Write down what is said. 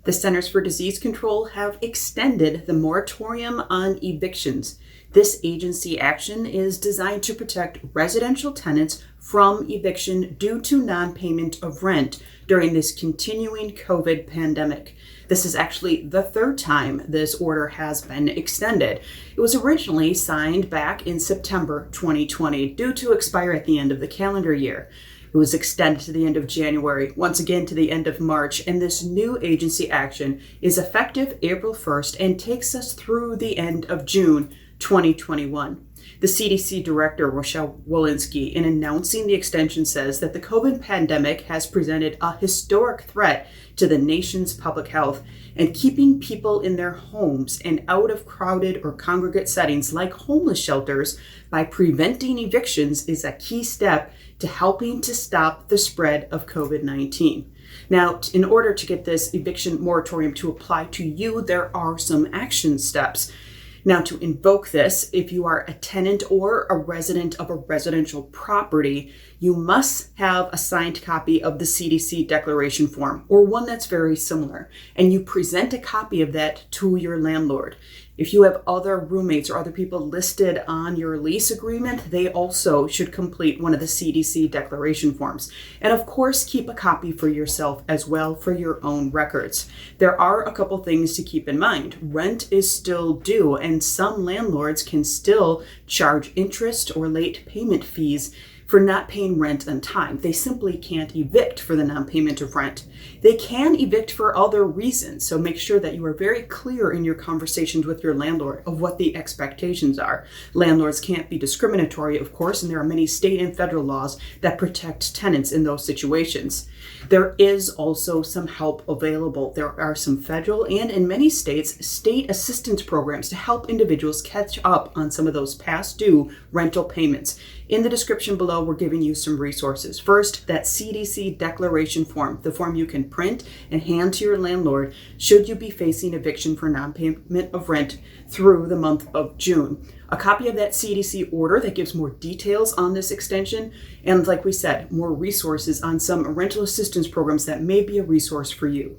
The Centers for Disease Control have extended the moratorium on evictions. This agency action is designed to protect residential tenants from eviction due to non-payment of rent during this continuing COVID pandemic. This is actually the third time this order has been extended. It was originally signed back in September 2020, due to expire at the end of the calendar year. It was extended to the end of January, once again to the end of March, and this new agency action is effective April 1st and takes us through the end of June 2021. The CDC Director, Rochelle Walensky, in announcing the extension, says that the COVID pandemic has presented a historic threat to the nation's public health, and keeping people in their homes and out of crowded or congregate settings like homeless shelters by preventing evictions is a key step to helping to stop the spread of COVID-19. Now, in order to get this eviction moratorium to apply to you, there are some action steps. Now, to invoke this, if you are a tenant or a resident of a residential property, you must have a signed copy of the CDC declaration form, or one that's very similar, and you present a copy of that to your landlord. If you have other roommates or other people listed on your lease agreement, they also should complete one of the CDC declaration forms. And of course, keep a copy for yourself as well for your own records. There are a couple things to keep in mind. Rent is still due, and some landlords can still charge interest or late payment fees for not paying rent on time. They simply can't evict for the non-payment of rent. They can evict for other reasons, so make sure that you are very clear in your conversations with your landlord of what the expectations are. Landlords can't be discriminatory, of course, and there are many state and federal laws that protect tenants in those situations. There is also some help available. There are some federal and, in many states, state assistance programs to help individuals catch up on some of those past due rental payments. In the description below, we're giving you some resources. First, that CDC declaration form, the form you can print and hand to your landlord should you be facing eviction for non-payment of rent through the month of June. A copy of that CDC order that gives more details on this extension, and like we said, more resources on some rental assistance programs that may be a resource for you.